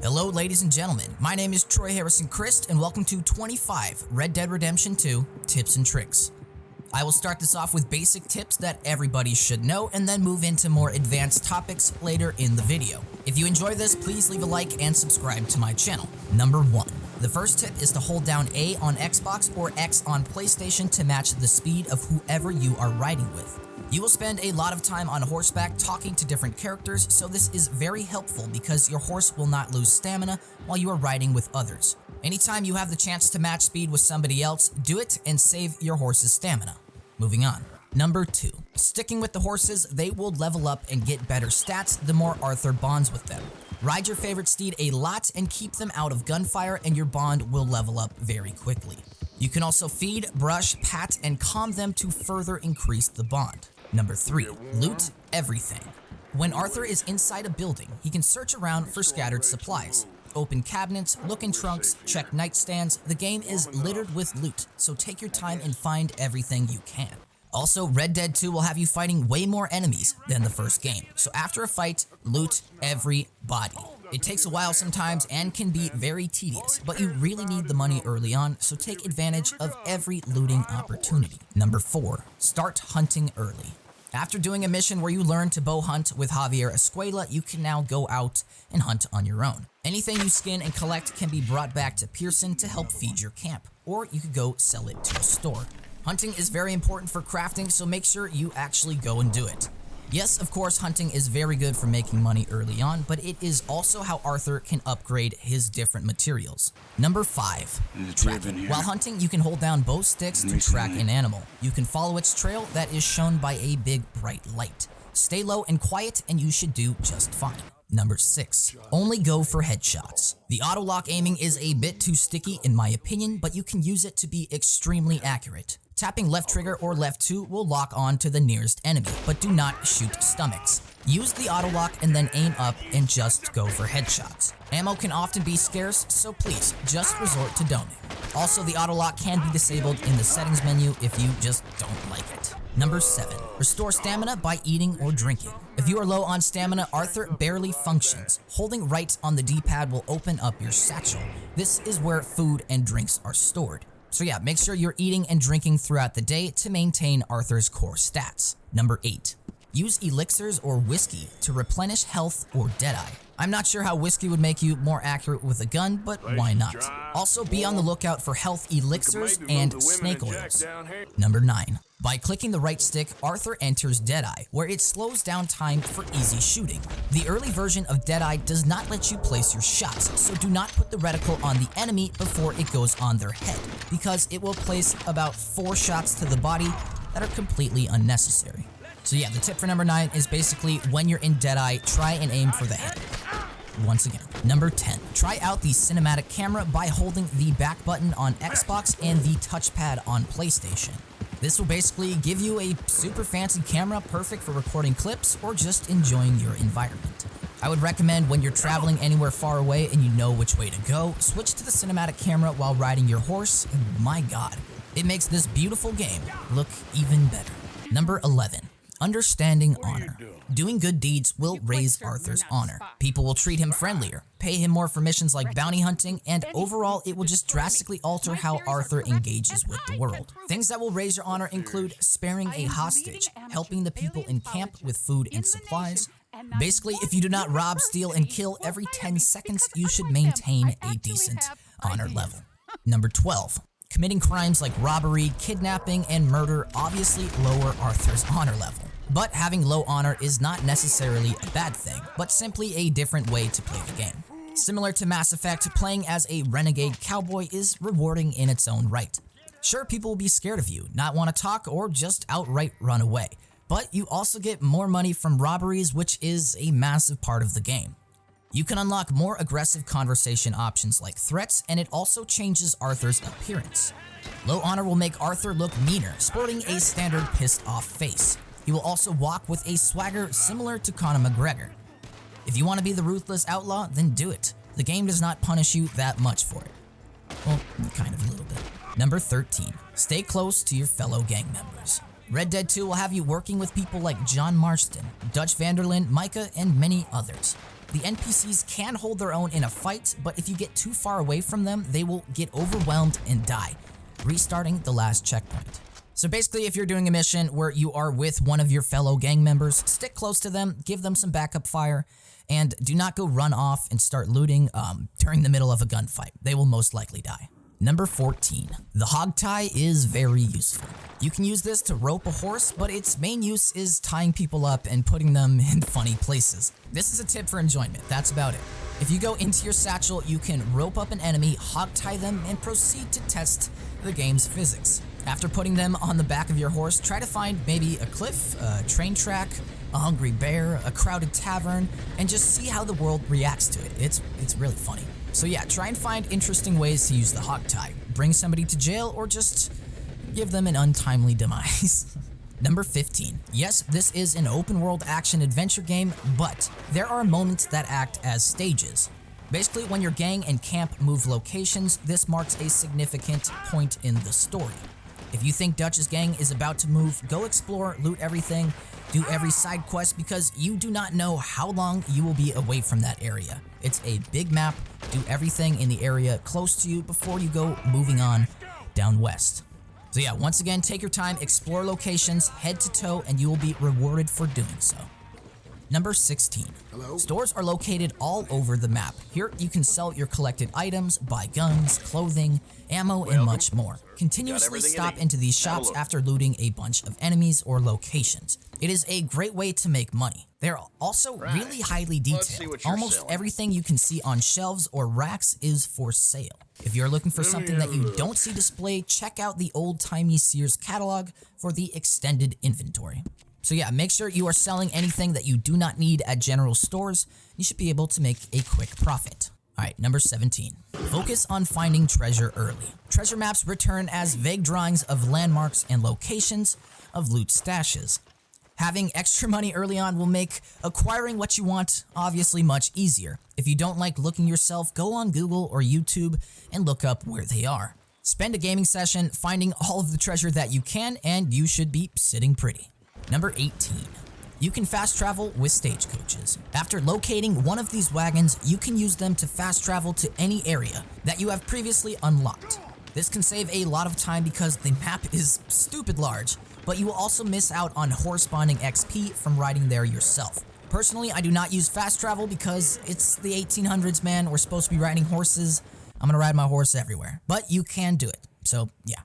Hello ladies and gentlemen, my name is Troy Harrison Chriest and welcome to 25 Red Dead Redemption 2 Tips and Tricks. I will start this off with basic tips that everybody should know and then move into more advanced topics later in the video. If you enjoy this, please leave a like and subscribe to my channel. Number 1. The first tip is to hold down A on Xbox or X on PlayStation to match the speed of whoever you are riding with. You will spend a lot of time on horseback talking to different characters, so this is very helpful because your horse will not lose stamina while you are riding with others. Anytime you have the chance to match speed with somebody else, do it and save your horse's stamina. Moving on. Number 2. Sticking with the horses, they will level up and get better stats the more Arthur bonds with them. Ride your favorite steed a lot and keep them out of gunfire and your bond will level up very quickly. You can also feed, brush, pat, and calm them to further increase the bond. Number 3. Loot everything. When Arthur is inside a building, he can search around for scattered supplies. Open cabinets, look in trunks, check nightstands. The game is littered with loot, so take your time and find everything you can. Also, Red Dead 2 will have you fighting way more enemies than the first game, so after a fight, loot everybody. It takes a while sometimes and can be very tedious, but you really need the money early on, so take advantage of every looting opportunity. Number 4. Start hunting early. After doing a mission where you learn to bow hunt with Javier Escuela, you can now go out and hunt on your own. Anything you skin and collect can be brought back to Pearson to help feed your camp, or you could go sell it to a store. Hunting is very important for crafting, so make sure you actually go and do it. Yes, of course, hunting is very good for making money early on, but it is also how Arthur can upgrade his different materials. Number 5. Tracking. While hunting, you can hold down both sticks to track an animal. You can follow its trail that is shown by a big bright light. Stay low and quiet and you should do just fine. Number 6. Only go for headshots. The auto-lock aiming is a bit too sticky in my opinion, but you can use it to be extremely accurate. Tapping left trigger or left 2 will lock on to the nearest enemy, but do not shoot stomachs. Use the auto-lock and then aim up and just go for headshots. Ammo can often be scarce, so please just resort to doming. Also, the auto-lock can be disabled in the settings menu if you just don't like it. Number 7. Restore stamina by eating or drinking. If you are low on stamina, Arthur barely functions. Holding right on the D-pad will open up your satchel. This is where food and drinks are stored. So yeah, make sure you're eating and drinking throughout the day to maintain Arthur's core stats. Number 8. Use elixirs or whiskey to replenish health or Deadeye. I'm not sure how whiskey would make you more accurate with a gun, but why not? Also, be on the lookout for health elixirs and snake oils. Number 9. By clicking the right stick, Arthur enters Deadeye, where it slows down time for easy shooting. The early version of Deadeye does not let you place your shots, so do not put the reticle on the enemy before it goes on their head, because it will place about 4 shots to the body that are completely unnecessary. So yeah, the tip for number 9 is basically when you're in Deadeye, try and aim for the head. Once again. Number 10. Try out the cinematic camera by holding the back button on Xbox and the touchpad on PlayStation. This will basically give you a super fancy camera perfect for recording clips or just enjoying your environment. I would recommend when you're traveling anywhere far away and you know which way to go, switch to the cinematic camera while riding your horse, and my god, it makes this beautiful game look even better. Number 11. Understanding honor. Doing good deeds will raise Arthur's honor. People will treat him friendlier, pay him more for missions like bounty hunting, and overall it will just drastically alter how Arthur engages with the world. Things that will raise your honor include sparing a hostage, helping the people in camp with food and supplies. Basically, if you do not rob, steal, and kill every 10 seconds, you should maintain a decent honor level. Number 12. Committing crimes like robbery, kidnapping, and murder obviously lower Arthur's honor level. But having low honor is not necessarily a bad thing, but simply a different way to play the game. Similar to Mass Effect, playing as a renegade cowboy is rewarding in its own right. Sure, people will be scared of you, not want to talk, or just outright run away. But you also get more money from robberies, which is a massive part of the game. You can unlock more aggressive conversation options like threats, and it also changes Arthur's appearance. Low honor will make Arthur look meaner, sporting a standard pissed off face. He will also walk with a swagger similar to Conor McGregor. If you want to be the ruthless outlaw, then do it. The game does not punish you that much for it. Well, kind of a little bit. Number 13. Stay close to your fellow gang members. Red Dead 2 will have you working with people like John Marston, Dutch Vanderlyn, Micah, and many others. The NPCs can hold their own in a fight, but if you get too far away from them, they will get overwhelmed and die, restarting the last checkpoint. So basically, if you're doing a mission where you are with one of your fellow gang members, stick close to them, give them some backup fire, and do not go run off and start looting during the middle of a gunfight. They will most likely die. Number 14. The Hogtie is very useful. You can use this to rope a horse, but its main use is tying people up and putting them in funny places. This is a tip for enjoyment, that's about it. If you go into your satchel, you can rope up an enemy, hogtie them, and proceed to test the game's physics. After putting them on the back of your horse, try to find maybe a cliff, a train track, a hungry bear, a crowded tavern, and just see how the world reacts to it. It's really funny. So yeah, try and find interesting ways to use the Hogtie. Bring somebody to jail or just give them an untimely demise. Number 15. Yes, this is an open world action adventure game, but there are moments that act as stages. Basically, when your gang and camp move locations, this marks a significant point in the story. If you think Dutch's gang is about to move, go explore, loot everything, do every side quest because you do not know how long you will be away from that area. It's a big map, do everything in the area close to you before you go moving on down west. So yeah, once again, take your time, explore locations, head to toe, and you will be rewarded for doing so. Number 16. Hello? Stores are located all over the map. Here you can sell your collected items, buy guns, clothing, ammo, and much more. Continuously stop into these shops after looting a bunch of enemies or locations. It is a great way to make money. They're also really highly detailed. Almost everything you can see on shelves or racks is for sale. If you're looking for something that you don't see displayed, check out the old-timey Sears catalog for the extended inventory. So yeah, make sure you are selling anything that you do not need at general stores. You should be able to make a quick profit. Alright, number 17. Focus on finding treasure early. Treasure maps return as vague drawings of landmarks and locations of loot stashes. Having extra money early on will make acquiring what you want obviously much easier. If you don't like looking yourself, go on Google or YouTube and look up where they are. Spend a gaming session finding all of the treasure that you can, and you should be sitting pretty. Number 18. You can fast travel with stagecoaches. After locating one of these wagons, you can use them to fast travel to any area that you have previously unlocked. This can save a lot of time because the map is stupid large, but you will also miss out on horse bonding XP from riding there yourself. Personally, I do not use fast travel because it's the 1800s, man. We're supposed to be riding horses. I'm gonna ride my horse everywhere, but you can do it. So yeah,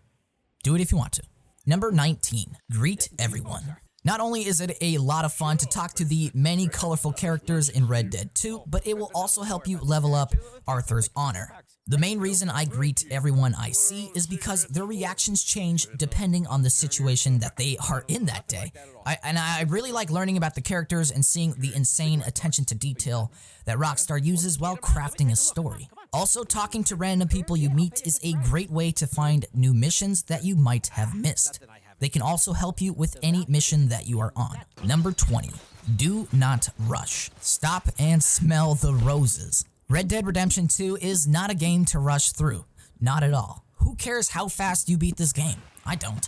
do it if you want to. Number 19, greet everyone. Not only is it a lot of fun to talk to the many colorful characters in Red Dead 2, but it will also help you level up Arthur's honor. The main reason I greet everyone I see is because their reactions change depending on the situation that they are in that day. I really like learning about the characters and seeing the insane attention to detail that Rockstar uses while crafting a story. Also, talking to random people you meet is a great way to find new missions that you might have missed. They can also help you with any mission that you are on. Number 20. Do not rush. Stop and smell the roses. Red Dead Redemption 2 is not a game to rush through. Not at all. Who cares how fast you beat this game? I don't.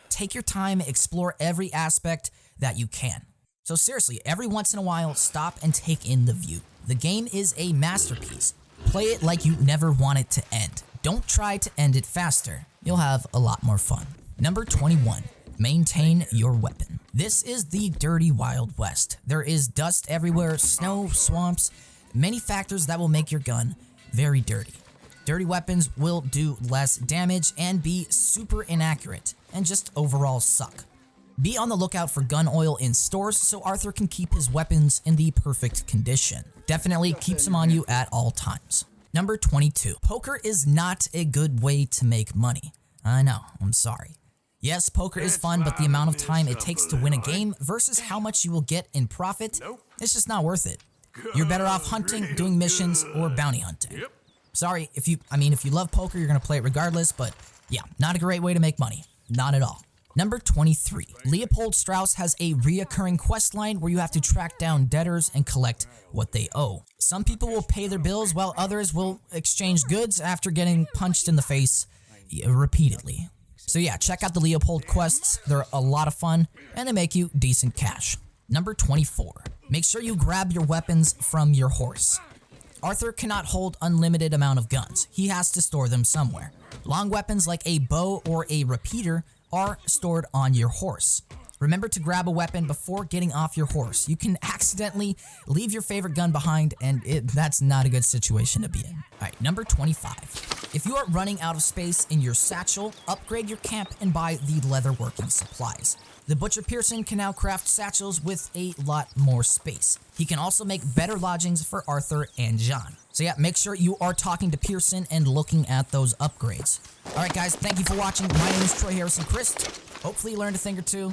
Take your time, explore every aspect that you can. So seriously, every once in a while, stop and take in the view. The game is a masterpiece. Play it like you never want it to end. Don't try to end it faster. You'll have a lot more fun. Number 21. Maintain your weapon. This is the dirty Wild West. There is dust everywhere, snow, swamps, many factors that will make your gun very dirty. Dirty weapons will do less damage and be super inaccurate and just overall suck. Be on the lookout for gun oil in stores so Arthur can keep his weapons in the perfect condition. Definitely keeps them on you at all times. Number 22. Poker is not a good way to make money. I know, I'm sorry. Yes, poker is fun, but the amount of time it takes to win a game versus how much you will get in profit, it's just not worth it. You're better off hunting, doing missions, or bounty hunting. Sorry, if you love poker, you're gonna play it regardless, but yeah, not a great way to make money. Not at all. Number 23. Leopold Strauss has a reoccurring quest line where you have to track down debtors and collect what they owe. Some people will pay their bills while others will exchange goods after getting punched in the face repeatedly. So yeah, check out the Leopold quests. They're a lot of fun and they make you decent cash. Number 24. Make sure you grab your weapons from your horse. Arthur cannot hold unlimited amount of guns. He has to store them somewhere. Long weapons like a bow or a repeater are stored on your horse. Remember to grab a weapon before getting off your horse. You can accidentally leave your favorite gun behind, and that's not a good situation to be in. Alright, number 25. If you are running out of space in your satchel, upgrade your camp and buy the leatherworking supplies. The Butcher Pearson can now craft satchels with a lot more space. He can also make better lodgings for Arthur and John. So yeah, make sure you are talking to Pearson and looking at those upgrades. Alright guys, thank you for watching. My name is Troy Harrison Chriest. Hopefully you learned a thing or two.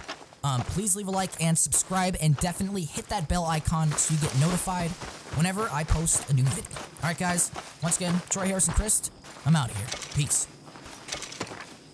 Please leave a like and subscribe, and definitely hit that bell icon so you get notified whenever I post a new video. Alright guys, once again, Troy Harrison Chriest, I'm out of here. Peace.